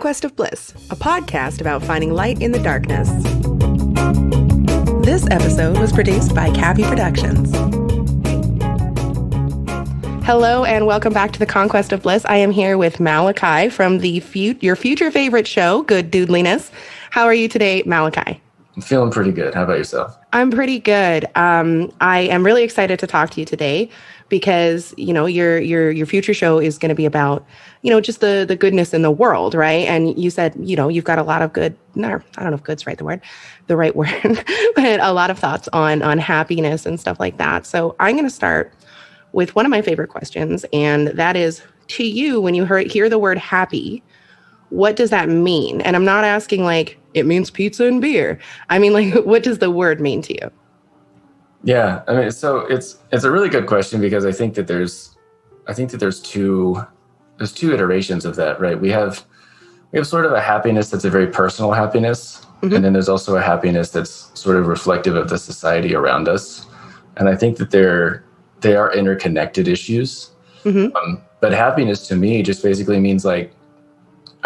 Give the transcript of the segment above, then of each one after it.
Conquest of Bliss, a podcast about finding light in the darkness. This episode was produced by Cappy Productions. Hello and welcome back to the Conquest of Bliss. I am here with Malachi from your future favorite show, Good Dudelyness. How are you today, Malachi? I'm feeling pretty good. How about yourself? I'm pretty good. I am really excited to talk to you today because, your future show is going to be about, just the goodness in the world, right? And you said, you've got a lot of good, I don't know if good's the right word, but a lot of thoughts on happiness and stuff like that. So I'm going to start with one of my favorite questions, and that is, to you, when you hear the word happy, what does that mean? And I'm not asking it means pizza and beer. I mean, what does the word mean to you? Yeah, I mean, so it's a really good question because I think that there's two iterations of that, right? We have sort of a happiness that's a very personal happiness, mm-hmm. and then there's also a happiness that's sort of reflective of the society around us. And I think that they are interconnected issues. Mm-hmm. But happiness to me just basically means I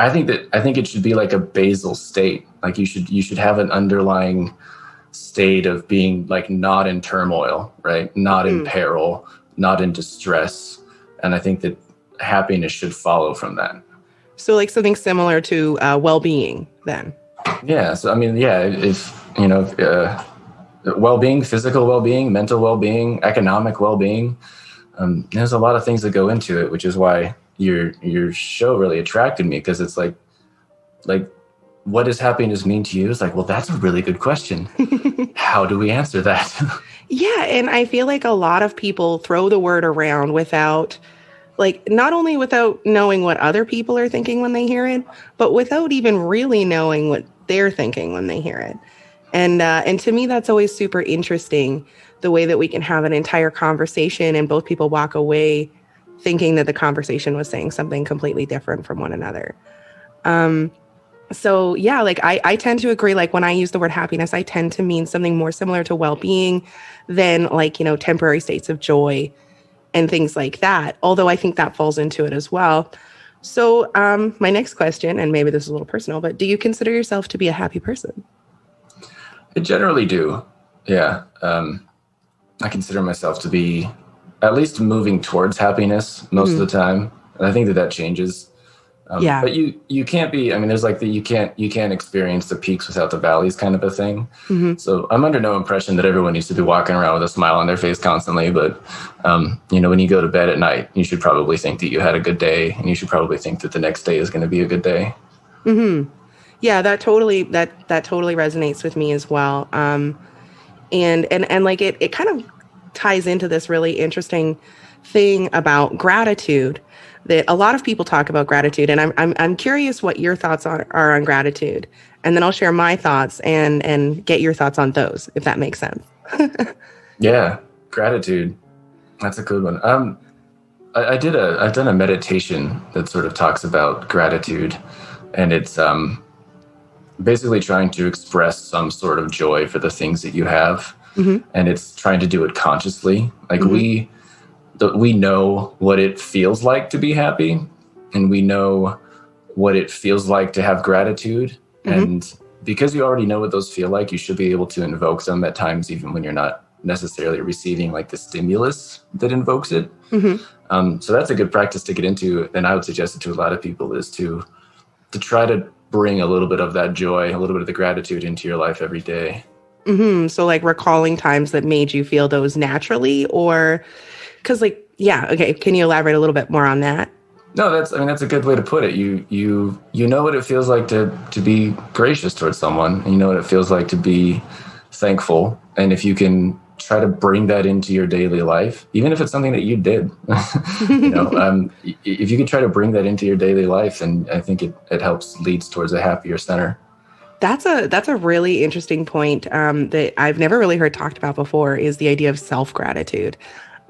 think it should be like a basal state. Like you should have an underlying state of being not in turmoil, right? Not in peril, not in distress. And I think that happiness should follow from that. So something similar to well-being then. Yeah. So, I mean, yeah, if well-being, physical well-being, mental well-being, economic well-being, there's a lot of things that go into it, which is why your show really attracted me, because it's like what does happiness mean to you? It's well, that's a really good question. How do we answer that? Yeah, and I feel like a lot of people throw the word around without not only without knowing what other people are thinking when they hear it, but without even really knowing what they're thinking when they hear it. And to me, that's always super interesting, the way that we can have an entire conversation and both people walk away thinking that the conversation was saying something completely different from one another. So yeah, I tend to agree, when I use the word happiness, I tend to mean something more similar to well-being than temporary states of joy and things like that. Although I think that falls into it as well. So my next question, and maybe this is a little personal, but do you consider yourself to be a happy person? I generally do. Yeah. I consider myself to be at least moving towards happiness most of the time. And I think that changes. Yeah. But you can't be, I mean, there's you can't experience the peaks without the valleys kind of a thing. Mm-hmm. So I'm under no impression that everyone needs to be walking around with a smile on their face constantly. But, when you go to bed at night, you should probably think that you had a good day, and you should probably think that the next day is going to be a good day. Mm-hmm. Yeah, that totally resonates with me as well. And it kind of ties into this really interesting thing about gratitude, that a lot of people talk about gratitude, and I'm curious what your thoughts are on gratitude, and then I'll share my thoughts and get your thoughts on those, if that makes sense. Yeah, gratitude. That's a good one. I've done a meditation that sort of talks about gratitude, and it's basically trying to express some sort of joy for the things that you have. Mm-hmm. And it's trying to do it consciously. Mm-hmm. We know what it feels like to be happy, and we know what it feels like to have gratitude. Mm-hmm. And because you already know what those feel like, you should be able to invoke them at times, even when you're not necessarily receiving the stimulus that invokes it. Mm-hmm. So that's a good practice to get into. And I would suggest it to a lot of people, is to try to bring a little bit of that joy, a little bit of the gratitude into your life every day. Mm-hmm. So recalling times that made you feel those naturally, or because okay. Can you elaborate a little bit more on that? No, that's a good way to put it. You know what it feels like to be gracious towards someone, and you know what it feels like to be thankful. And if you can try to bring that into your daily life, even if it's something that you did, if you could try to bring that into your daily life, then I think it helps leads towards a happier center. That's a really interesting point that I've never really heard talked about before, is the idea of self-gratitude.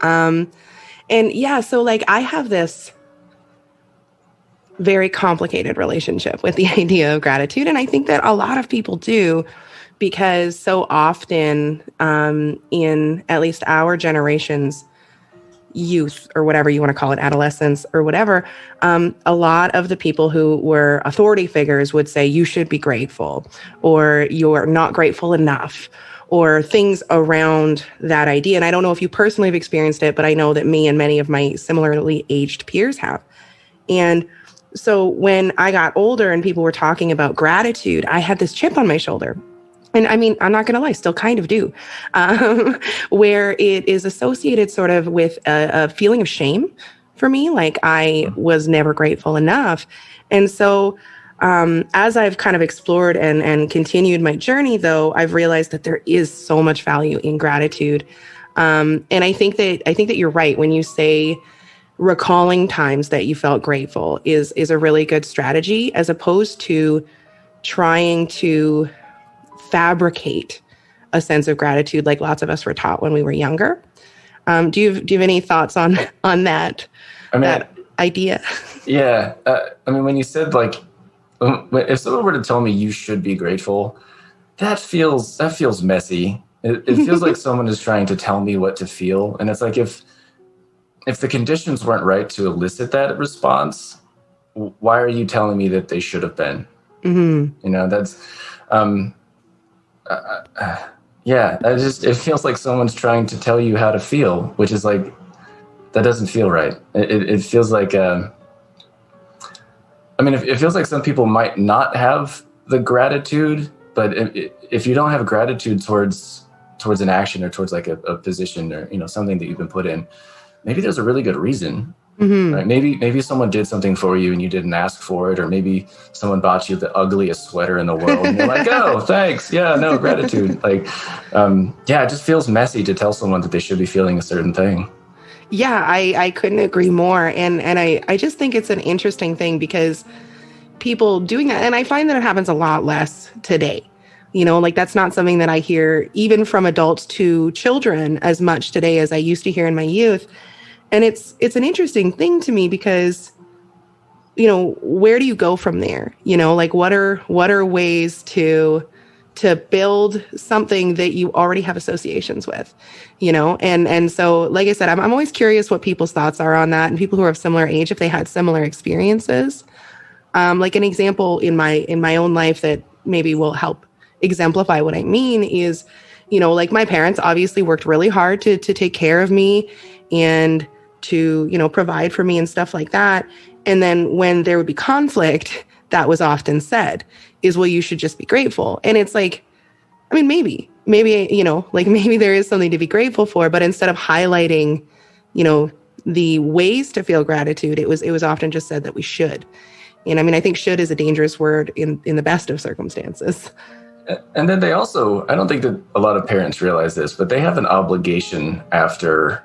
And yeah, so I have this very complicated relationship with the idea of gratitude. And I think that a lot of people do, because so often in at least our generations, youth or whatever you want to call it, adolescence or whatever, a lot of the people who were authority figures would say you should be grateful, or you're not grateful enough, or things around that idea. And I don't know if you personally have experienced it, but I know that me and many of my similarly aged peers have. And so when I got older and people were talking about gratitude, I had this chip on my shoulder. And I mean, I'm not going to lie, still kind of do, where it is associated sort of with a feeling of shame for me. Like I was never grateful enough. And so as I've kind of explored and continued my journey, though, I've realized that there is so much value in gratitude. And I think that you're right when you say recalling times that you felt grateful is a really good strategy, as opposed to trying to fabricate a sense of gratitude like lots of us were taught when we were younger. Do you have any thoughts on that? I mean, that idea? Yeah. I mean, when you said like, if someone were to tell me you should be grateful, that feels messy. It feels like someone is trying to tell me what to feel. And it's like, if the conditions weren't right to elicit that response, why are you telling me that they should have been? Mm-hmm. You know, that's, yeah, it feels like someone's trying to tell you how to feel, which is like, that doesn't feel right. It feels like, I mean, it feels like some people might not have the gratitude, but if you don't have gratitude towards an action or towards like a position or, you know, something that you've been put in, maybe there's a really good reason. Mm-hmm. Right? Maybe someone did something for you and you didn't ask for it, or maybe someone bought you the ugliest sweater in the world and you're like, oh, thanks. Yeah, no, gratitude. Like, yeah, it just feels messy to tell someone that they should be feeling a certain thing. Yeah, I couldn't agree more. And I just think it's an interesting thing because people doing that, and I find that it happens a lot less today. You know, like that's not something that I hear even from adults to children as much today as I used to hear in my youth. And it's an interesting thing to me because, you know, where do you go from there? You know, like what are ways to build something that you already have associations with, you know? And so, like I said, I'm always curious what people's thoughts are on that, and people who are of similar age, if they had similar experiences. Like an example in my own life that maybe will help exemplify what I mean is, you know, like my parents obviously worked really hard to take care of me and to, you know, provide for me and stuff like that. And then when there would be conflict, that was often said is, well, you should just be grateful. And it's like, I mean, maybe, you know, like maybe there is something to be grateful for, but instead of highlighting, you know, the ways to feel gratitude, it was often just said that we should. And I mean, I think should is a dangerous word in the best of circumstances. And then they also, I don't think that a lot of parents realize this, but they have an obligation after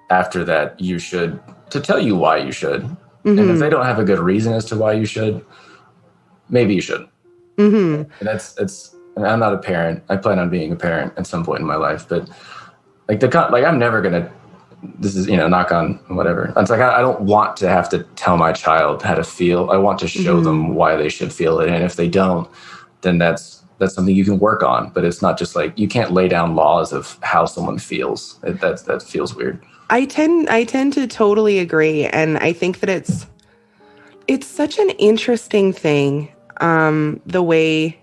that you should, to tell you why you should. Mm-hmm. And if they don't have a good reason as to why you should, maybe you should. Mm-hmm. And it's, and I'm not a parent. I plan on being a parent at some point in my life, but like I'm never going to, this is, you know, knock on whatever. It's like, I don't want to have to tell my child how to feel. I want to show mm-hmm. them why they should feel it. And if they don't, then that's something you can work on. But it's not just like, you can't lay down laws of how someone feels. That feels weird. I tend to totally agree. And I think that it's such an interesting thing, the way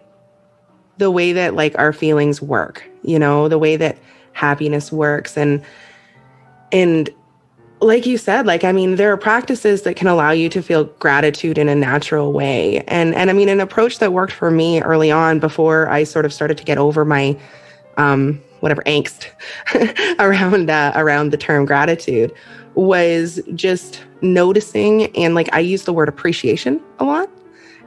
that like our feelings work, you know, the way that happiness works. And like you said, like, I mean, there are practices that can allow you to feel gratitude in a natural way. And I mean, an approach that worked for me early on before I sort of started to get over my, whatever angst around the term gratitude was just noticing. And like, I use the word appreciation a lot.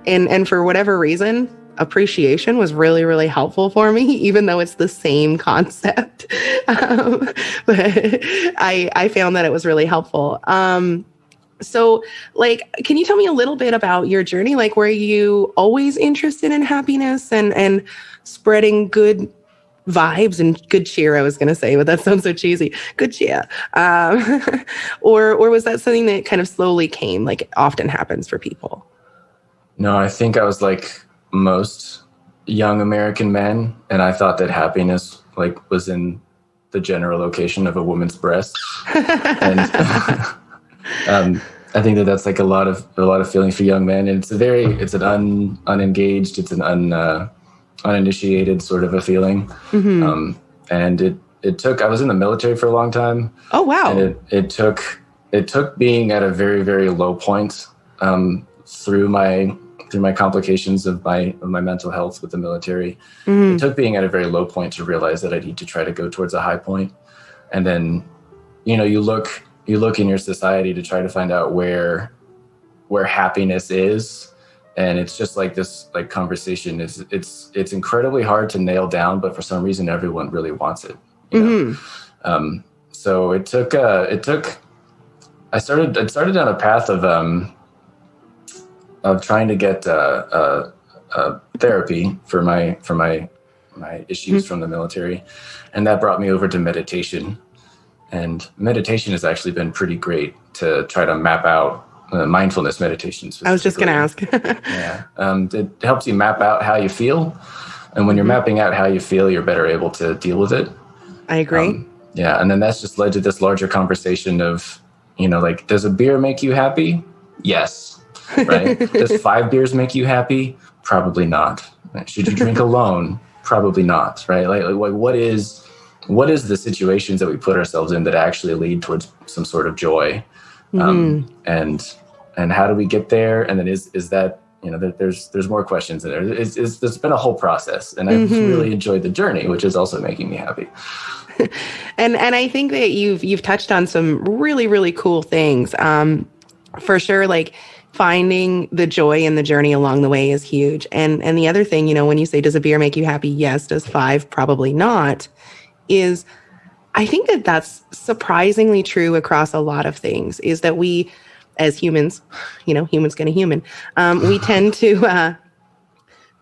And for whatever reason, appreciation was really, really helpful for me, even though it's the same concept. But I found that it was really helpful. So like, can you tell me a little bit about your journey? Like, were you always interested in happiness and spreading good vibes and good cheer, I was going to say, but that sounds so cheesy. Good cheer. Or was that something that kind of slowly came, like it often happens for people? No, I think I was like most young American men, and I thought that happiness like was in the general location of a woman's breasts. And I think that that's like a lot of feelings for young men. And it's an unengaged, it's an uninitiated sort of a feeling. Mm-hmm. And it took, I was in the military for a long time. Oh, wow. And it took being at a very, very low point, through my complications of my mental health with the military. Mm-hmm. It took being at a very low point to realize that I need to try to go towards a high point. And then, you look in your society to try to find out where happiness is. And it's just like this, like, conversation it's incredibly hard to nail down, but for some reason, everyone really wants it. Mm-hmm. So it took, I started down a path of trying to get therapy for my issues from the military, and that brought me over to meditation. And meditation has actually been pretty great to try to map out mindfulness meditation. I was just going to ask. Yeah, it helps you map out how you feel, and when you're mapping out how you feel, you're better able to deal with it. I agree. Yeah, and then that's just led to this larger conversation of, like, does a beer make you happy? Yes. Right? Does 5 beers make you happy? Probably not. Should you drink alone? Probably not. Right? Like what is the situations that we put ourselves in that actually lead towards some sort of joy? Mm-hmm. And how do we get there? And then is that, there's more questions in there. There's been a whole process, and I've really enjoyed the journey, which is also making me happy. And I think that you've touched on some really, really cool things. For sure, like, finding the joy in the journey along the way is huge. And the other thing, when you say, does a beer make you happy? Yes. Does 5? Probably not. Is, I think that that's surprisingly true across a lot of things, is that we, as humans, humans gonna human, we tend to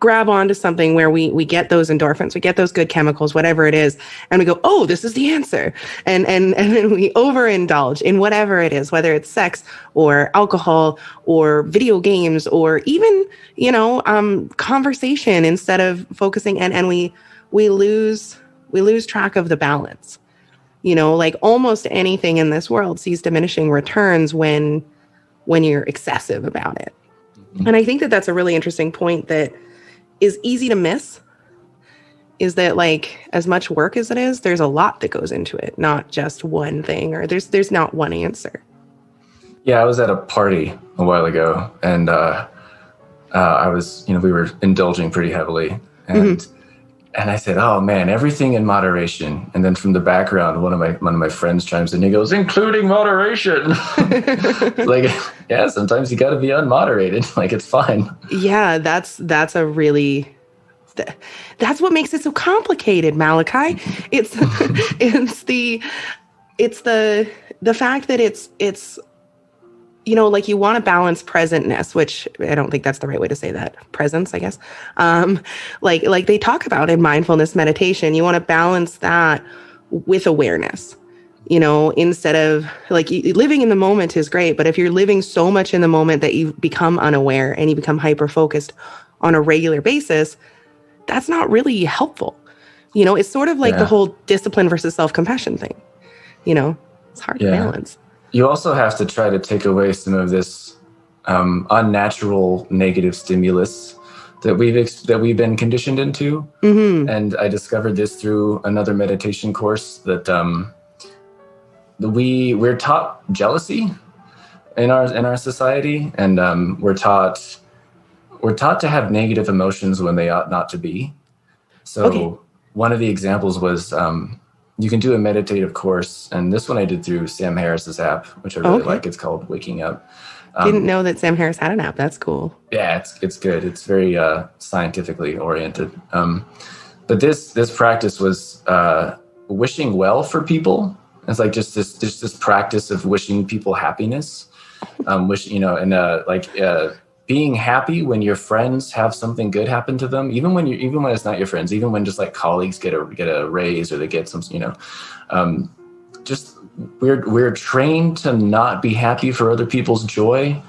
grab onto something where we get those endorphins, we get those good chemicals, whatever it is, and we go, oh, this is the answer. And then we overindulge in whatever it is, whether it's sex or alcohol or video games or even, conversation, instead of focusing, and we lose track of the balance. Like, almost anything in this world sees diminishing returns when you're excessive about it. Mm-hmm. And I think that that's a really interesting point that is easy to miss, is that, like, as much work as it is, there's a lot that goes into it, not just one thing, or there's not one answer. Yeah, I was at a party a while ago, and I was, we were indulging pretty heavily, and I said, "Oh man, everything in moderation." And then from the background, one of my friends chimes in. He goes, "Including moderation." Like, yeah, sometimes you got to be unmoderated. Like, it's fine. Yeah, that's a really, that's what makes it so complicated, Malachi. It's the fact that it's like, you want to balance presentness, which I don't think that's the right way to say that. Presence, I guess. Like they talk about in mindfulness meditation, you want to balance that with awareness, instead of, like, living in the moment is great. But if you're living so much in the moment that you become unaware and you become hyper-focused on a regular basis, that's not really helpful. It's sort of like the whole discipline versus self-compassion thing. It's hard to balance. You also have to try to take away some of this unnatural negative stimulus that we've been conditioned into. Mm-hmm. And I discovered this through another meditation course, that we're taught jealousy in our society, and we're taught to have negative emotions when they ought not to be. So one of the examples was, you can do a meditative course, and this one I did through Sam Harris's app, which I really like. It's called Waking Up. Didn't know that Sam Harris had an app. That's cool. Yeah, it's good. It's very scientifically oriented. But this practice was wishing well for people. It's like just this practice of wishing people happiness. Being happy when your friends have something good happen to them, even when it's not your friends, even when just like colleagues get a raise, or they get some, just we're trained to not be happy for other people's joy,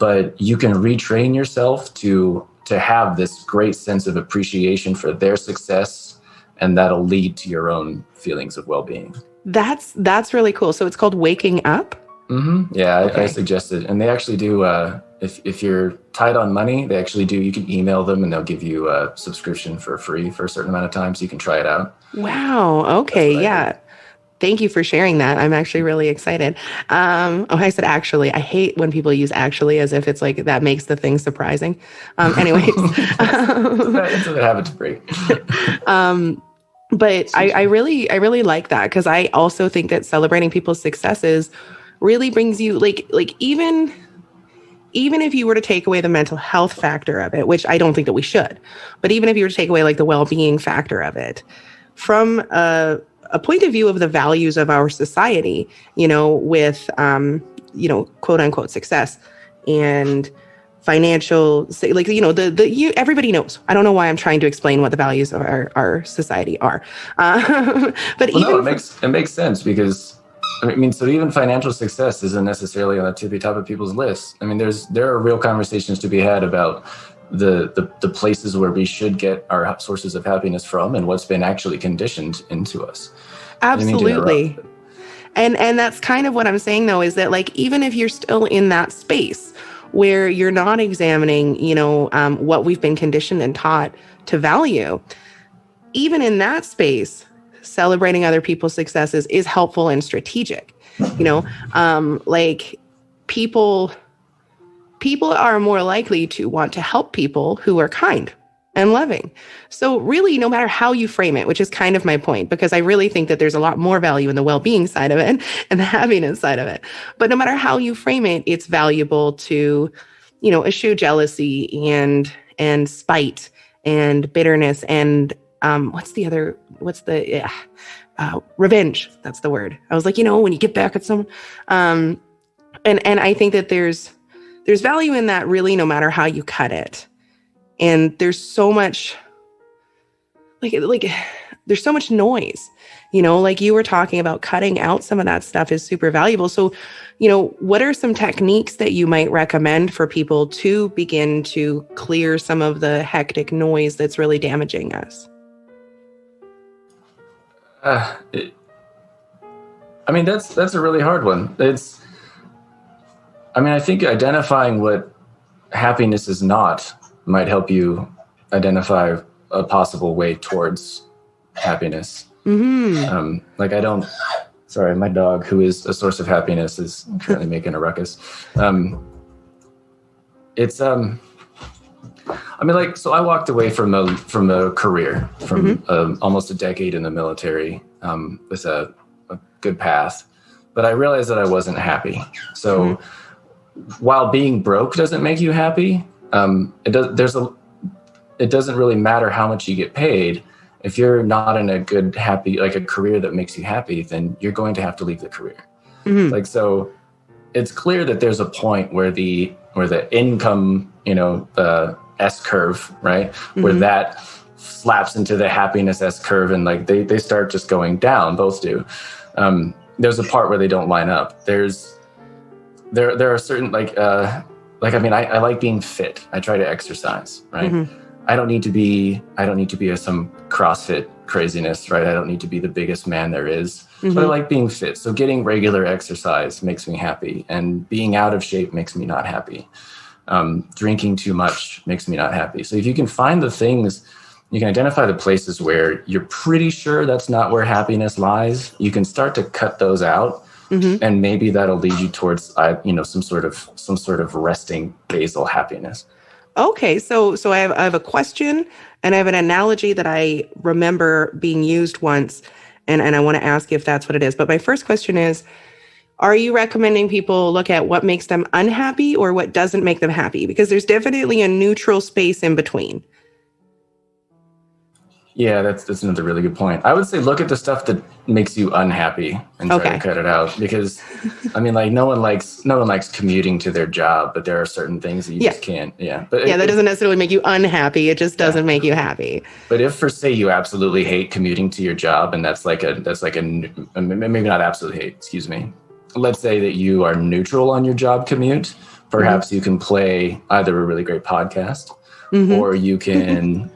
but you can retrain yourself to have this great sense of appreciation for their success and that'll lead to your own feelings of well-being. That's really cool. So it's called Waking Up? Mm-hmm. Yeah, Okay. I suggested, and they actually do, if you're tight on money, they actually do, you can email them and they'll give you a subscription for free for a certain amount of time so you can try it out. Wow. Okay. Yeah. Thank you for sharing that. I'm actually really excited. I said actually. I hate when people use actually as if it's like that makes the thing surprising. Anyways. It's a habit to break. But I really like that, because I also think that celebrating people's successes really brings you like even if you were to take away the mental health factor of it, which I don't think that we should, but even if you were to take away like the well-being factor of it, from a point of view of the values of our society, with quote unquote success and financial, everybody knows. I don't know why I'm trying to explain what the values of our society are. It makes sense, because so even financial success isn't necessarily on the tippy top of people's lists. I mean, there are real conversations to be had about the places where we should get our sources of happiness from and what's been actually conditioned into us. Absolutely. And that's kind of what I'm saying, though, is that like, even if you're still in that space where you're not examining, what we've been conditioned and taught to value, even in that space, celebrating other people's successes is helpful and strategic. Like people are more likely to want to help people who are kind and loving. So really, no matter how you frame it, which is kind of my point, because I really think that there's a lot more value in the well-being side of it and the happiness side of it. But no matter how you frame it, it's valuable to, eschew jealousy and spite and bitterness and revenge. That's the word. I was like, when you get back at someone. And I think that there's value in that, really, no matter how you cut it. And there's so much there's so much noise, like you were talking about, cutting out some of that stuff is super valuable. So, what are some techniques that you might recommend for people to begin to clear some of the hectic noise that's really damaging us? That's a really hard one. I think identifying what happiness is not might help you identify a possible way towards happiness. Mm-hmm. Sorry, my dog, who is a source of happiness, is currently making a ruckus. So I walked away from a career, from almost a decade in the military, with a good path, but I realized that I wasn't happy. So while being broke doesn't make you happy, it doesn't really matter how much you get paid. If you're not in a good, happy, like a career that makes you happy, then you're going to have to leave the career. Mm-hmm. So it's clear that there's a point where the income, the S curve, right? Mm-hmm. Where that slaps into the happiness S curve, and they start just going down. Both do. There's a part where they don't line up. There are certain I like being fit. I try to exercise, right? Mm-hmm. I don't need to be some CrossFit craziness, right? I don't need to be the biggest man there is, but I like being fit. So getting regular exercise makes me happy, and being out of shape makes me not happy. Drinking too much makes me not happy. So if you can find the things, you can identify the places where you're pretty sure that's not where happiness lies, you can start to cut those out. Mm-hmm. And maybe that'll lead you towards, some sort of resting basal happiness. Okay, so I have a question, and I have an analogy that I remember being used once, and I want to ask if that's what it is. But my first question is, are you recommending people look at what makes them unhappy or what doesn't make them happy? Because there's definitely a neutral space in between. Yeah, that's another really good point. I would say look at the stuff that makes you unhappy and try to cut it out, because no one likes commuting to their job, but there are certain things that you just can't. Yeah. But that doesn't necessarily make you unhappy. It just doesn't make you happy. But if, for say, you absolutely hate commuting to your job, and that's maybe not absolutely hate, excuse me. Let's say that you are neutral on your job commute. Perhaps you can play either a really great podcast or you can,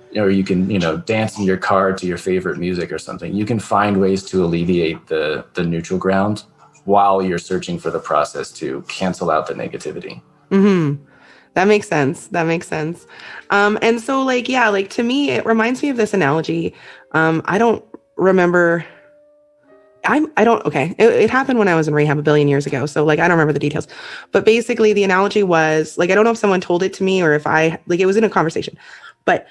dance in your car to your favorite music or something. You can find ways to alleviate the neutral ground while you're searching for the process to cancel out the negativity. That makes sense. And so to me, it reminds me of this analogy. I don't remember. Okay. It happened when I was in rehab a billion years ago. So I don't remember the details, but basically the analogy was I don't know if someone told it to me or if it was in a conversation, but,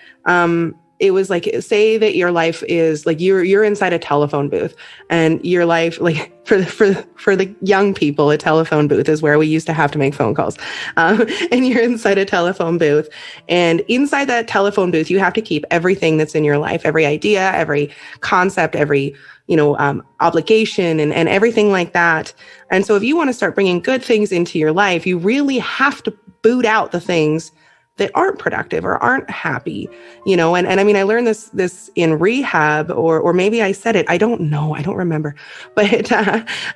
it was say that your life is you're inside a telephone booth, and your life, for the young people, a telephone booth is where we used to have to make phone calls. And you're inside a telephone booth, and inside that telephone booth, you have to keep everything that's in your life, every idea, every concept, every, obligation and everything like that. And so if you want to start bringing good things into your life, you really have to boot out the things that aren't productive or aren't happy, and I mean, I learned this in rehab, or maybe I said it, I don't know, I don't remember, but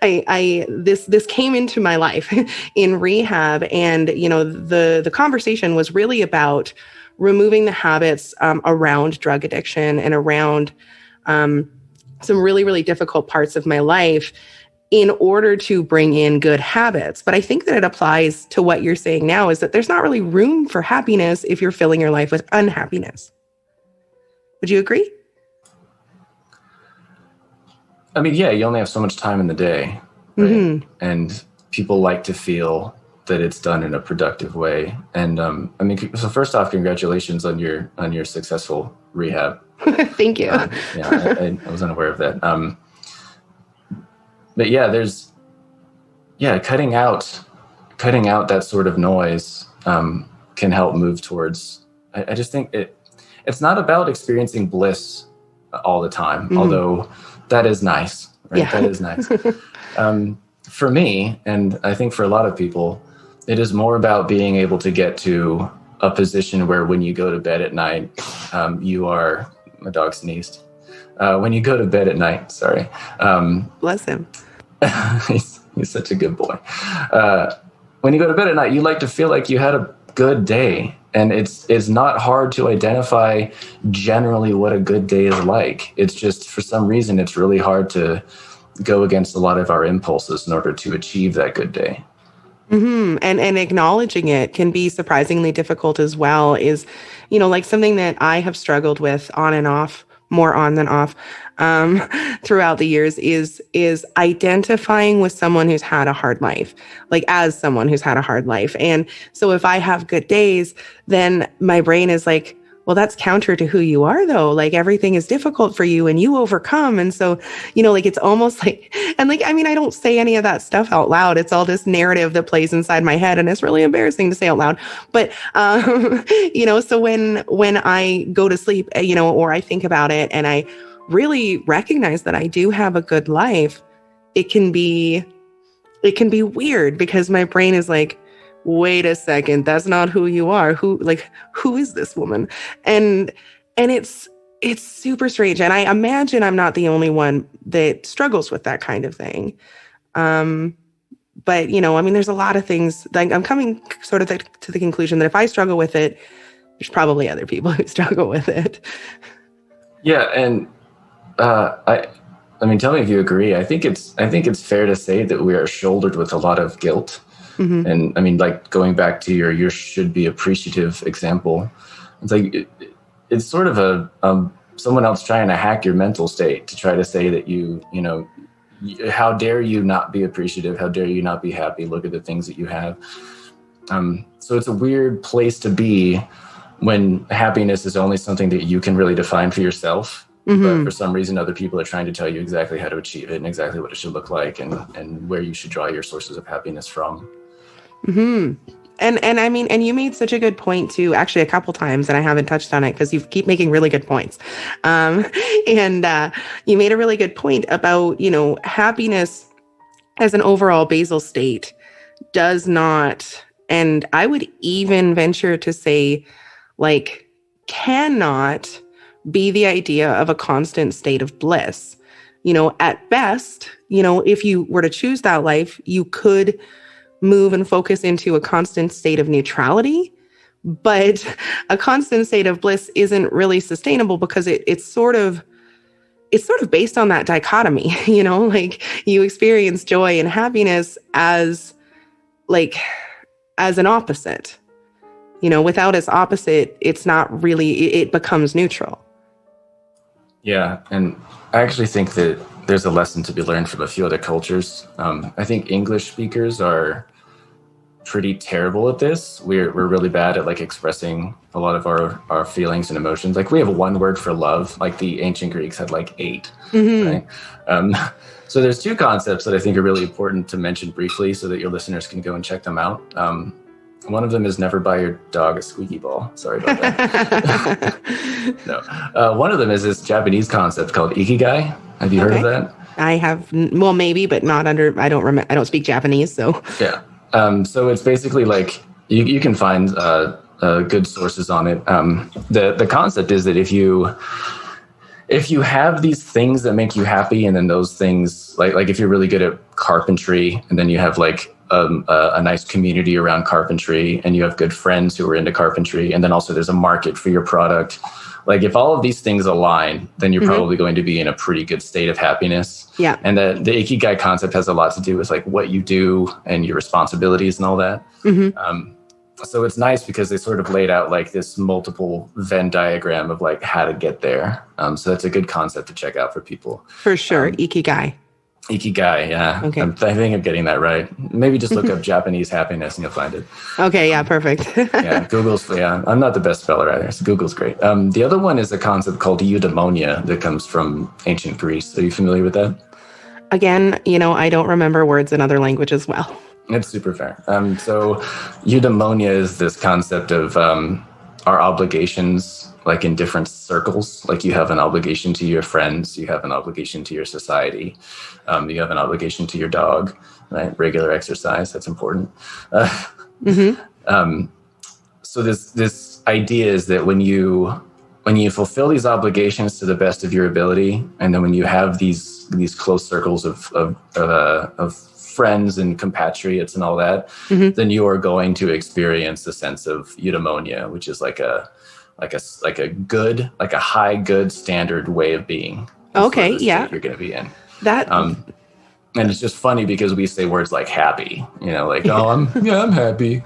this came into my life in rehab, and the conversation was really about removing the habits around drug addiction and around some really, really difficult parts of my life, in order to bring in good habits. But I think that it applies to what you're saying now, is that there's not really room for happiness if you're filling your life with unhappiness. Would you agree? I mean, yeah, you only have so much time in the day, right? And people like to feel that it's done in a productive way. And so first off, congratulations on your successful rehab. Thank you. I was unaware of that. But yeah, cutting out that sort of noise can help move towards. I just think it's not about experiencing bliss all the time, although that is nice, right? Yeah. That is nice. For me, and I think for a lot of people, it is more about being able to get to a position where when you go to bed at night, you are. My dog sneezed. When you go to bed at night, sorry. Bless him. He's such a good boy. When you go to bed at night, you like to feel like you had a good day. And it's not hard to identify generally what a good day is like. It's just, for some reason, it's really hard to go against a lot of our impulses in order to achieve that good day. And acknowledging it can be surprisingly difficult as well. Is, something that I have struggled with on and off, more on than off, throughout the years is identifying with someone who's had a hard life, as someone who's had a hard life. And so if I have good days, then my brain is like, well, that's counter to who you are, though. Everything is difficult for you and you overcome. And so, it's almost I don't say any of that stuff out loud. It's all this narrative that plays inside my head. And it's really embarrassing to say out loud. But, so when I go to sleep, or I think about it and I really recognize that I do have a good life, it can be weird, because my brain is like, wait a second, that's not who you are. Who is this woman? And it's super strange. And I imagine I'm not the only one that struggles with that kind of thing. But there's a lot of things. I'm coming sort of to the conclusion that if I struggle with it, there's probably other people who struggle with it. Yeah. And tell me if you agree. I think it's fair to say that we are shouldered with a lot of guilt. And going back to your should be appreciative example, it's it's sort of someone else trying to hack your mental state to try to say that how dare you not be appreciative? How dare you not be happy? Look at the things that you have. So it's a weird place to be when happiness is only something that you can really define for yourself. But for some reason, other people are trying to tell you exactly how to achieve it and exactly what it should look like and where you should draw your sources of happiness from. And you made such a good point too, actually a couple times, and I haven't touched on it because you keep making really good points. And you made a really good point about, happiness as an overall basal state does not, and I would even venture to say, cannot be the idea of a constant state of bliss. At best, if you were to choose that life, you could move and focus into a constant state of neutrality, But a constant state of bliss isn't really sustainable because it's sort of based on that dichotomy, like you experience joy and happiness as an opposite, without its opposite, it's not really, it becomes neutral. Yeah. And I actually think that there's a lesson to be learned from a few other cultures. I think English speakers are pretty terrible at this. We're really bad at expressing a lot of our feelings and emotions. We have one word for love, the ancient Greeks had 8, right? So there's two concepts that I think are really important to mention briefly so that your listeners can go and check them out. One of them is never buy your dog a squeaky ball. Sorry about that. No. One of them is this Japanese concept called Ikigai. Have you heard of that? I have, well, maybe, but not under, I don't speak Japanese, so. Yeah. So it's basically you can find good sources on it. The concept is that if you have these things that make you happy, and then those things like if you're really good at carpentry, and then you have a nice community around carpentry, and you have good friends who are into carpentry, and then also there's a market for your product. If all of these things align, then you're probably going to be in a pretty good state of happiness. Yeah. And the Ikigai concept has a lot to do with what you do and your responsibilities and all that. So it's nice because they sort of laid out this multiple Venn diagram of how to get there. So that's a good concept to check out for people. For sure. Ikigai. Ikigai, yeah. Okay. I think I'm getting that right. Maybe just look up Japanese happiness and you'll find it. Okay, yeah, perfect. Yeah, I'm not the best speller either, so Google's great. The other one is a concept called Eudaimonia that comes from ancient Greece. Are you familiar with that? Again, I don't remember words in other languages well. It's super fair. So Eudaimonia is this concept of our obligations in different circles. You have an obligation to your friends, you have an obligation to your society, you have an obligation to your dog, right? Regular exercise, that's important. So this idea is that when you fulfill these obligations to the best of your ability, and then when you have these close circles of friends and compatriots and all that, then you are going to experience the sense of eudaimonia, which is like a high good standard way of being. Okay, yeah. You're going to be in that. And it's just funny because we say words like happy, oh, I'm happy.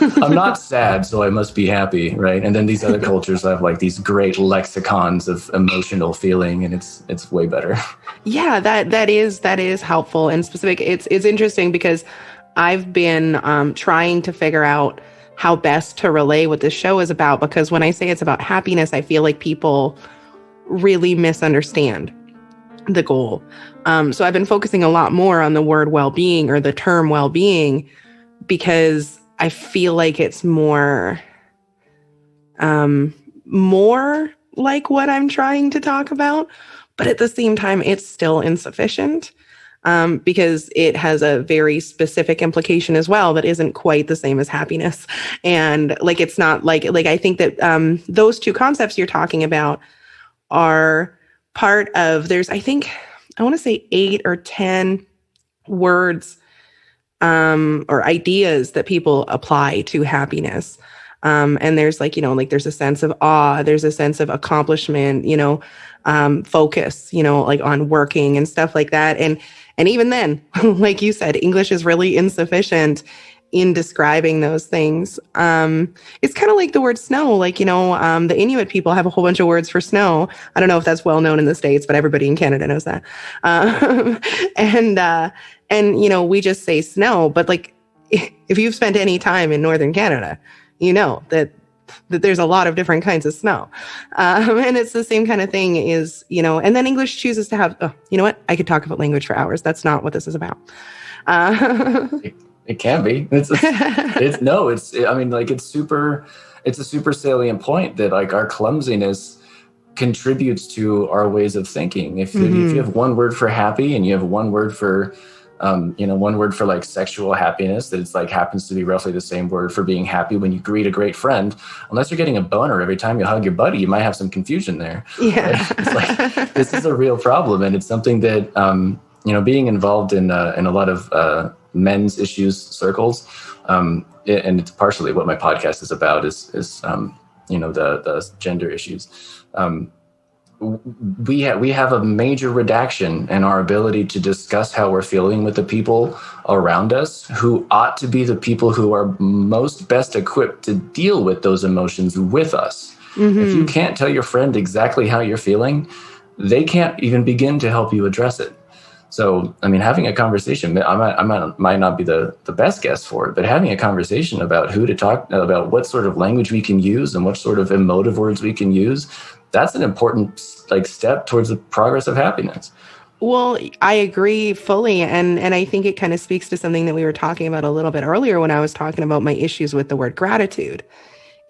I'm not sad, so I must be happy, right? And then these other cultures have these great lexicons of emotional feeling, and it's way better. Yeah, that is helpful and specific. It's interesting because I've been trying to figure out how best to relay what this show is about, because when I say it's about happiness, I feel like people really misunderstand the goal. So I've been focusing a lot more on the word well-being, or the term well-being, because I feel like it's more like what I'm trying to talk about, but at the same time, it's still insufficient. Because it has a very specific implication as well that isn't quite the same as happiness. And it's not I think that those two concepts you're talking about are part of, I want to say 8 or 10 words or ideas that people apply to happiness. And there's there's a sense of awe, there's a sense of accomplishment, focus, on working and stuff like that. And even then, like you said, English is really insufficient in describing those things. It's kind of like the word snow. The Inuit people have a whole bunch of words for snow. I don't know if that's well known in the States, but everybody in Canada knows that. And we just say snow. But if you've spent any time in Northern Canada, that there's a lot of different kinds of snow. And it's the same kind of thing is, and then English chooses to have, you know what? I could talk about language for hours. That's not what this is about. It can be. It's a super salient point that our clumsiness contributes to our ways of thinking. If you have one word for happy and you have one word for sexual happiness, that it's happens to be roughly the same word for being happy when you greet a great friend, unless you're getting a boner every time you hug your buddy, you might have some confusion there. Yeah. Right? It's this is a real problem. And it's something that, being involved in a lot of men's issues circles. And it's partially what my podcast is about is the gender issues. We have a major redaction in our ability to discuss how we're feeling with the people around us, who ought to be the people who are most best equipped to deal with those emotions with us. Mm-hmm. If you can't tell your friend exactly how you're feeling, they can't even begin to help you address it. So, I mean, having a conversation, I might not be the best guest for it, but having a conversation about who to talk about, what sort of language we can use and what sort of emotive words we can use, that's an important step towards the progress of happiness. Well, I agree fully. And I think it kind of speaks to something that we were talking about a little bit earlier when I was talking about my issues with the word gratitude.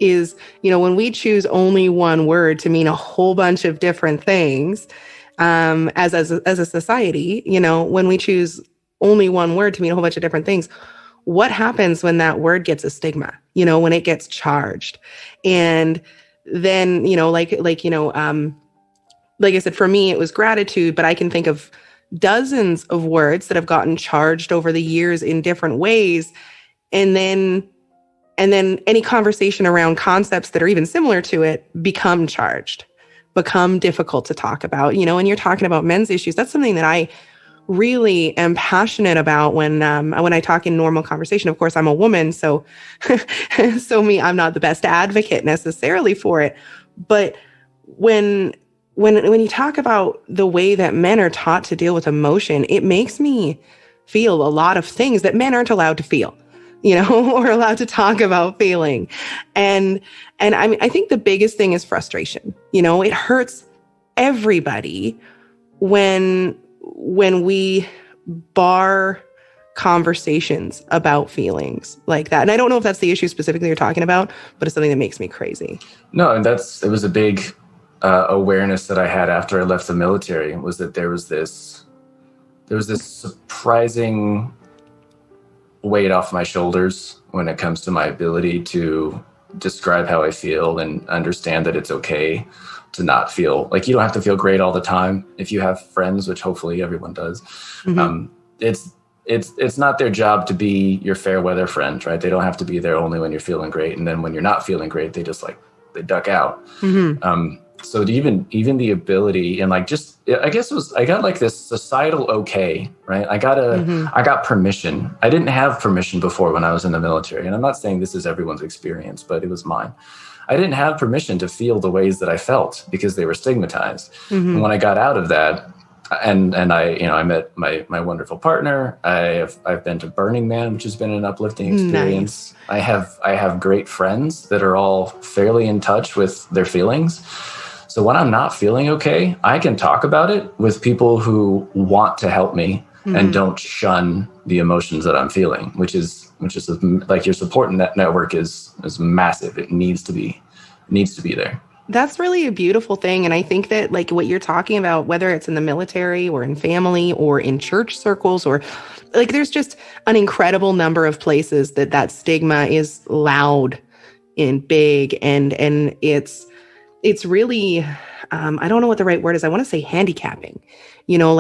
Is, when we choose only one word to mean a whole bunch of different things, as a society, when we choose only one word to mean a whole bunch of different things, what happens when that word gets a stigma, when it gets charged? And then, like I said, for me, it was gratitude, but I can think of dozens of words that have gotten charged over the years in different ways. And then any conversation around concepts that are even similar to it become charged, become difficult to talk about, and you're talking about men's issues. That's something that I really am passionate about when I talk in normal conversation. Of course, I'm a woman, so I'm not the best advocate necessarily for it. But when you talk about the way that men are taught to deal with emotion, it makes me feel a lot of things that men aren't allowed to feel, or allowed to talk about feeling. And I mean, I think the biggest thing is frustration. It hurts everybody when we bar conversations about feelings like that. And I don't know if that's the issue specifically you're talking about, but it's something that makes me crazy. No, and it was a big awareness that I had after I left the military, was that there was this surprising weight off my shoulders when it comes to my ability to describe how I feel and understand that it's okay to not feel like you don't have to feel great all the time. If you have friends, which hopefully everyone does, mm-hmm. It's not their job to be your fair weather friend, right? They don't have to be there only when you're feeling great. And then when you're not feeling great, they just they duck out. Mm-hmm. So even the ability and I got this societal okay, right? I got permission. I didn't have permission before when I was in the military. And I'm not saying this is everyone's experience, but it was mine. I didn't have permission to feel the ways that I felt because they were stigmatized. Mm-hmm. And when I got out of that, and I met my wonderful partner. I've been to Burning Man, which has been an uplifting experience. Nice. I have great friends that are all fairly in touch with their feelings. So when I'm not feeling okay, I can talk about it with people who want to help me mm-hmm. and don't shun the emotions that I'm feeling, which is your support network is massive. It needs to be there. That's really a beautiful thing. And I think that what you're talking about, whether it's in the military or in family or in church circles, or there's just an incredible number of places that stigma is loud and big. And it's really, I don't know what the right word is. I want to say handicapping,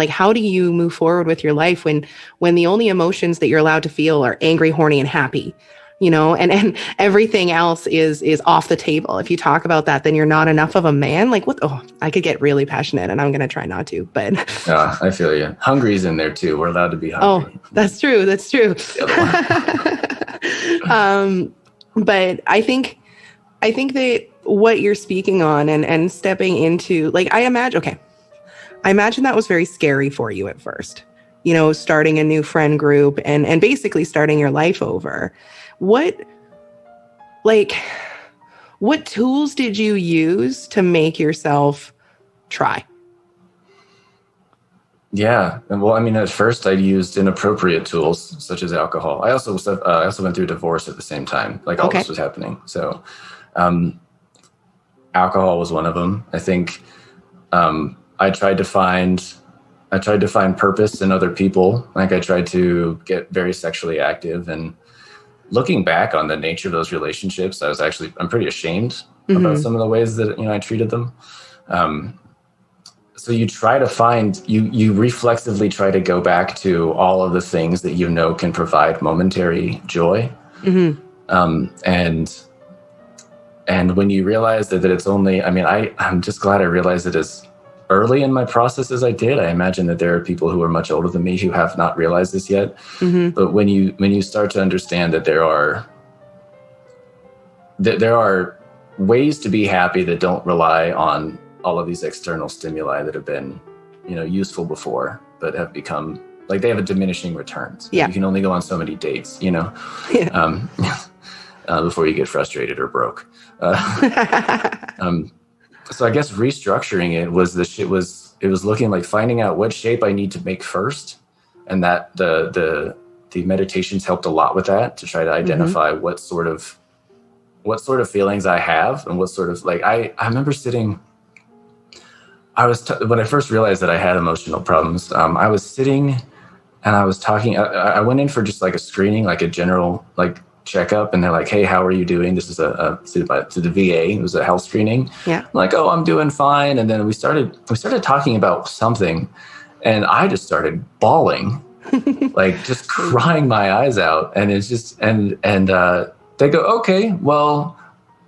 how do you move forward with your life when the only emotions that you're allowed to feel are angry, horny, and happy? And everything else is off the table. If you talk about that, then you're not enough of a man. What? Oh, I could get really passionate, and I'm going to try not to, but. I feel you. Hungry's in there too. We're allowed to be hungry. Oh, that's true. That's true. But I think that what you're speaking on and stepping into, I imagine that was very scary for you at first, starting a new friend group and basically starting your life over. What tools did you use to make yourself try? Yeah. Well, I mean, at first I used inappropriate tools such as alcohol. I also went through divorce at the same time, all this was happening. So, alcohol was one of them. I think, I tried to find purpose in other people. I tried to get very sexually active, and looking back on the nature of those relationships, I'm pretty ashamed mm-hmm. about some of the ways that, I treated them. so you try to find, you reflexively try to go back to all of the things that you know can provide momentary joy. Mm-hmm. And when you realize that it's only, I mean, I'm just glad I realized it as early in my process as I did. I imagine that there are people who are much older than me who have not realized this yet. Mm-hmm. But when you start to understand that there are ways to be happy that don't rely on all of these external stimuli that have been, useful before, but have become like they have a diminishing returns. Yeah. You can only go on so many dates, Yeah. before you get frustrated or broke. So I guess restructuring it was it was looking like finding out what shape I need to make first. And that the meditations helped a lot with that, to try to identify mm-hmm. what sort of feelings I have, and what sort of, like, I remember sitting, when I first realized that I had emotional problems, I was sitting and I was talking, I went in for just like a screening, like a general, like, checkup, and they're like, "Hey, how are you doing?" This is to the VA. It was a health screening. Yeah. I'm like, "Oh, I'm doing fine." And then we started talking about something, and I just started bawling, like just crying my eyes out. And it's just, and they go, "Okay, well,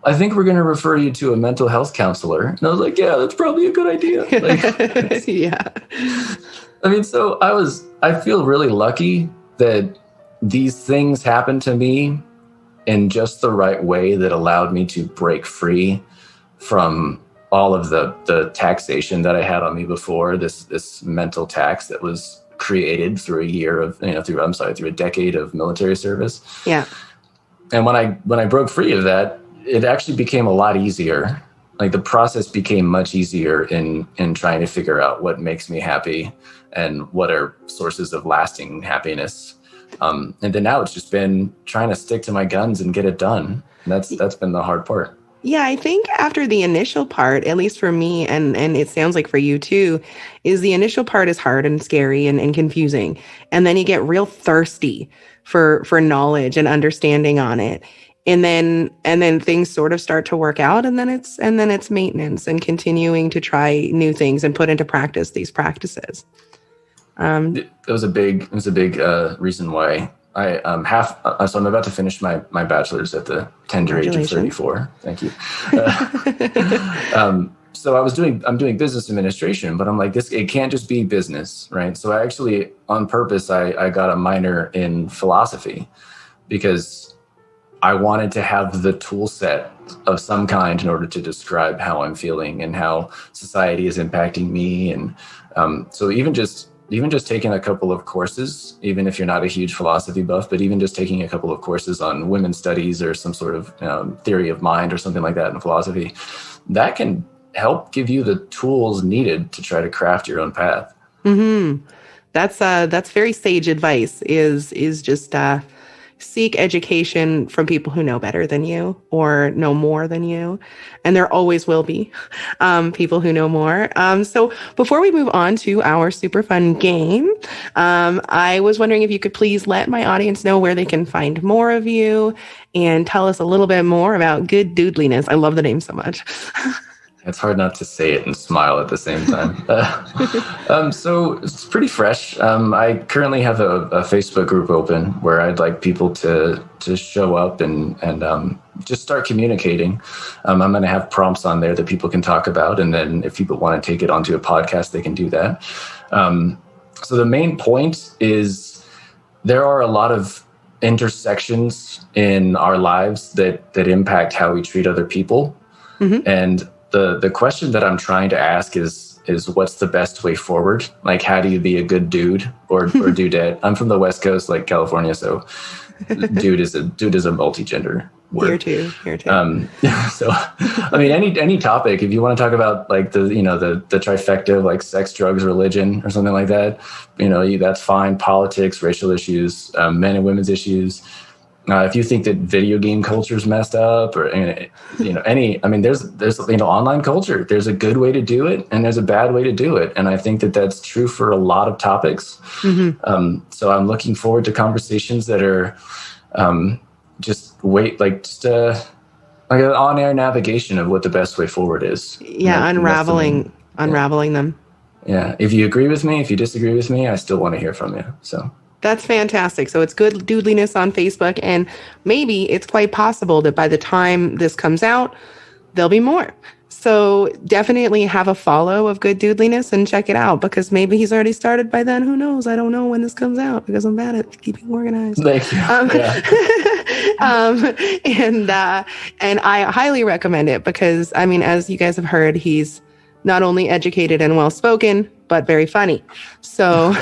I think we're going to refer you to a mental health counselor." And I was like, "Yeah, that's probably a good idea." Like, yeah. I mean, so I feel really lucky that these things happened to me in just the right way that allowed me to break free from all of the taxation that I had on me before, this mental tax that was created through through a decade of military service. Yeah. And when I broke free of that, it actually became a lot easier. Like, the process became much easier in trying to figure out what makes me happy and what are sources of lasting happiness. And then now it's just been trying to stick to my guns and get it done. And that's been the hard part. Yeah, I think after the initial part, at least for me, and it sounds like for you too, is the initial part is hard and scary and confusing. And then you get real thirsty for knowledge and understanding on it. And then things sort of start to work out, and then it's maintenance and continuing to try new things and put into practice these practices. It was a big reason why I so I'm about to finish my bachelor's at the tender age of 34. Thank you. So I'm doing business administration, but I'm like, it can't just be business, right? So I actually, on purpose, I got a minor in philosophy, because I wanted to have the tool set of some kind in order to describe how I'm feeling and how society is impacting me. And so even just taking a couple of courses, even if you're not a huge philosophy buff, but even just taking a couple of courses on women's studies or some sort of theory of mind or something like that in philosophy, that can help give you the tools needed to try to craft your own path. Mm-hmm. That's very sage advice, is just seek education from people who know better than you or know more than you. And there always will be people who know more. So before we move on to our super fun game, I was wondering if you could please let my audience know where they can find more of you and tell us a little bit more about Good Dudelyness. I love the name so much. It's hard not to say it and smile at the same time. So it's pretty fresh. I currently have a Facebook group open where I'd like people to show up and just start communicating. I'm going to have prompts on there that people can talk about. And then if people want to take it onto a podcast, they can do that. So the main point is there are a lot of intersections in our lives that impact how we treat other people. Mm-hmm. And the question that I'm trying to ask is what's the best way forward? Like, how do you be a good dude or dudette? I'm from the West Coast, like California, so dude is a multi-gender word. Here too. So, I mean, any topic, if you want to talk about like the trifecta of like sex, drugs, religion, or something like that, that's fine. Politics, racial issues, men and women's issues. If you think that video game culture is messed up, or there's online culture. There's a good way to do it, and there's a bad way to do it, and I think that that's true for a lot of topics. Mm-hmm. So I'm looking forward to conversations that are just an on-air navigation of what the best way forward is. Yeah, unraveling them. Yeah. If you agree with me, if you disagree with me, I still want to hear from you. So That's fantastic. So it's Good Dudelyness on Facebook. And maybe it's quite possible that by the time this comes out, there'll be more. So definitely have a follow of Good Dudeliness and check it out, because maybe he's already started by then. Who knows? I don't know when this comes out because I'm bad at keeping organized. thank you. And I highly recommend it because, I mean, as you guys have heard, he's not only educated and well-spoken, but very funny. So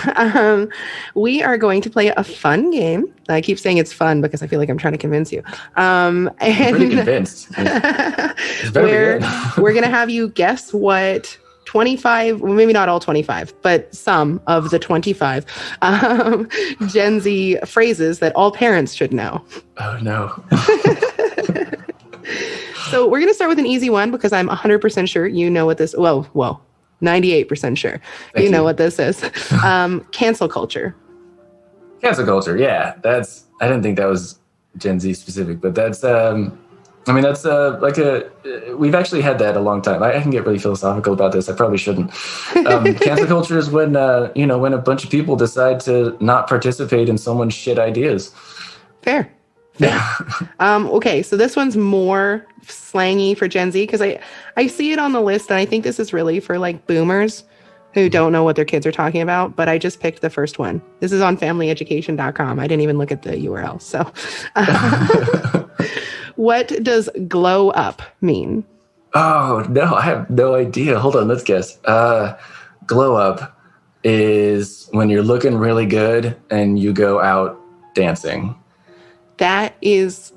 we are going to play a fun game. I keep saying it's fun because I feel like I'm trying to convince you. I'm pretty convinced. It's better be good. We're going to have you guess what 25, well, maybe not all 25, but some of the 25 Gen Z phrases that all parents should know. Oh, no. So we're going to start with an easy one because I'm 100% sure you know what this, well, 98% sure you know what this is. Cancel culture. Cancel culture, yeah. I didn't think that was Gen Z specific, but that's, we've actually had that a long time. I can get really philosophical about this. I probably shouldn't. Cancel culture is when a bunch of people decide to not participate in someone's shit ideas. Fair. Okay, so this one's more slangy for Gen Z because I see it on the list, and I think this is really for like boomers who don't know what their kids are talking about, but I just picked the first one. This is on familyeducation.com. I didn't even look at the URL. So what does glow up mean? Oh, no, I have no idea. Hold on, let's guess. Glow up is when you're looking really good and you go out dancing. That is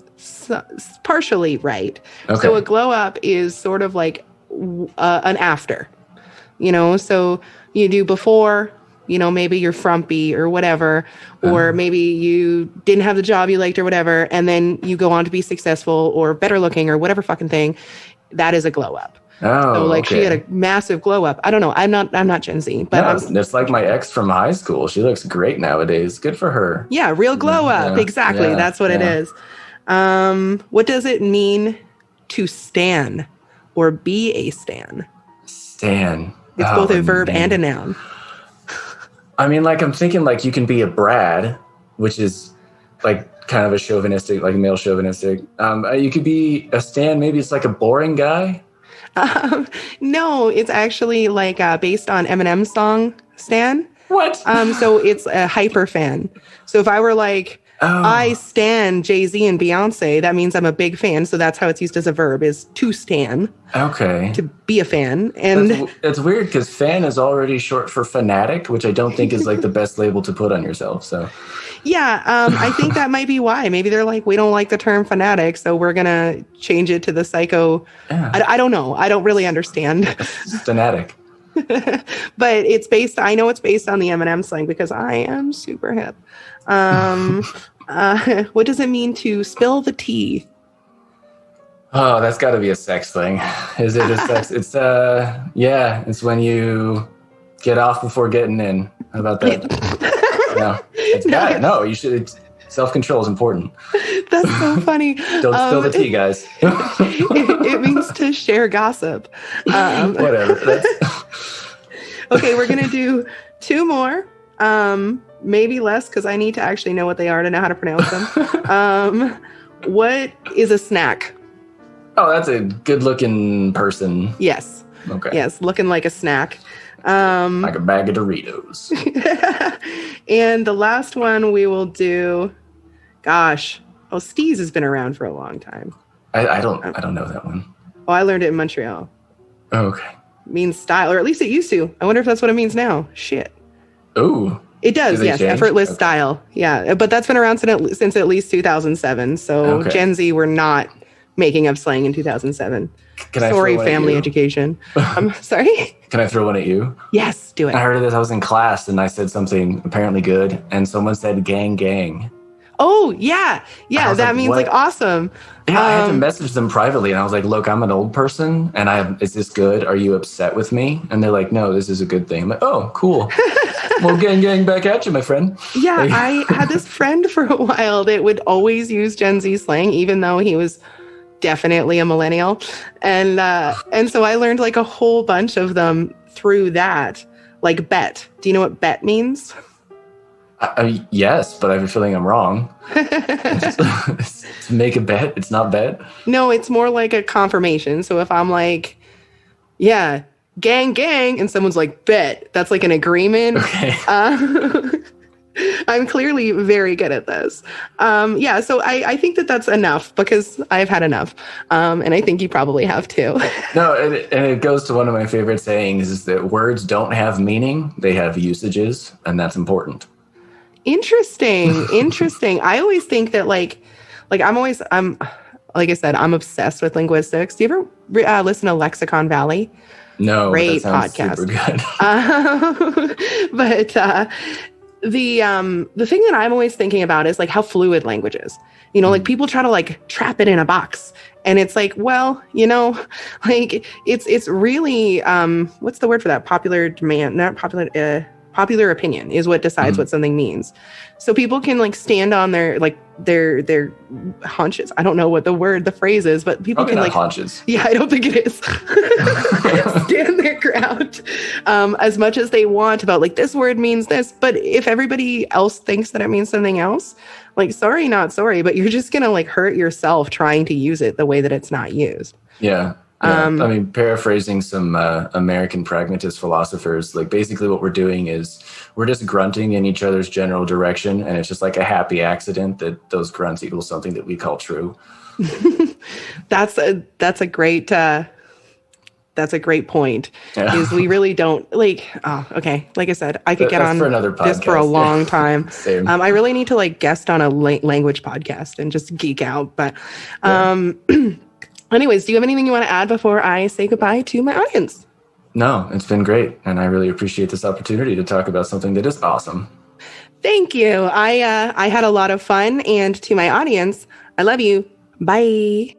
partially right. Okay. So a glow up is sort of like an after, so you do before, maybe you're frumpy or whatever, or maybe you didn't have the job you liked or whatever, and then you go on to be successful or better looking or whatever fucking thing. That is a glow up. Oh, so like okay. She had a massive glow up. I don't know. I'm not Gen Z, but it's like my ex from high school. She looks great nowadays. Good for her. Yeah, real glow up. Yeah, exactly. yeah, That's what it is. What does it mean to stan or be a stan? Stan. It's both a verb and a noun. I mean, like, I'm thinking like you can be a Brad, which is like kind of a chauvinistic, like male chauvinistic. You could be a stan. Maybe it's like a boring guy. No, it's actually like based on Eminem's song Stan. What? So it's a hyper fan. So if I were like, I stan Jay-Z and Beyonce, that means I'm a big fan. So that's how it's used as a verb, is to stan. Okay. To be a fan. And it's weird because fan is already short for fanatic, which I don't think is like the best label to put on yourself. So yeah, I think that might be why. Maybe they're like, we don't like the term fanatic, so we're going to change it to the psycho. Yeah. I don't know. I don't really understand. Fanatic. But I know it's based on the Eminem slang because I am super hip. What does it mean to spill the tea? Oh, that's got to be a sex thing. Is it a sex? It's it's when you get off before getting in. How about that? No, it's bad. No, you should. Self-control is important. That's so funny. Don't spill the tea, guys. it means to share gossip. Whatever. Okay, we're gonna do two more. Maybe less because I need to actually know what they are to know how to pronounce them. What is a snack? Oh, that's a good-looking person. Yes. Okay. Yes, looking like a snack. Like a bag of Doritos. And the last one we will do, Steez has been around for a long time. I don't know that one. Oh, I learned it in Montreal. Oh, okay. It means style, or at least it used to. I wonder if that's what it means now. Shit. Oh. It does, yes. Change? Effortless style. Yeah, but that's been around since at least 2007. So Gen Z were not making up slang in 2007. Sorry, family education. I'm sorry. Can I throw one at you? Yes, do it. I heard of this. I was in class and I said something apparently good, and someone said "gang, gang." Oh yeah. That means what? Like awesome. Yeah, I had to message them privately, and I was like, "Look, I'm an old person, and is this good? Are you upset with me?" And they're like, "No, this is a good thing." I'm like, "Oh, cool." Well, gang, back at you, my friend. Yeah, I had this friend for a while that would always use Gen Z slang, even though he was definitely a millennial. And so I learned like a whole bunch of them through that. Like bet. Do you know what bet means? Yes, but I have a feeling I'm wrong. To make a bet, it's not bet. No, it's more like a confirmation. So if I'm like, yeah, gang, and someone's like, bet, that's like an agreement. Okay. I'm clearly very good at this. So I think that that's enough because I've had enough. And I think you probably have too. No, and it goes to one of my favorite sayings is that words don't have meaning, they have usages, and that's important. Interesting. I always think that like like I said, I'm obsessed with linguistics. Do you ever listen to Lexicon Valley? No, great that sounds podcast. Super good. But the thing that I'm always thinking about is like how fluid language is. You know, like people try to like trap it in a box. And it's like, well, you know, like it's really what's the word for that? Popular demand, not popular popular opinion is what decides what something means. So people can like stand on their haunches. I don't know what the phrase is, but people Probably can not like haunches. Yeah, I don't think it is. Stand their ground as much as they want about like this word means this. But if everybody else thinks that it means something else, like sorry, not sorry, but you're just gonna like hurt yourself trying to use it the way that it's not used. Yeah. I mean, paraphrasing some American pragmatist philosophers, like basically what we're doing is we're just grunting in each other's general direction. And it's just like a happy accident that those grunts equal something that we call true. That's a great point. Yeah. Is we really don't like, okay. Like I said, I could get on for another podcast, this for a long time. Same. I really need to like guest on a language podcast and just geek out. But, anyways, do you have anything you want to add before I say goodbye to my audience? No, it's been great. And I really appreciate this opportunity to talk about something that is awesome. Thank you. I had a lot of fun. And to my audience, I love you. Bye.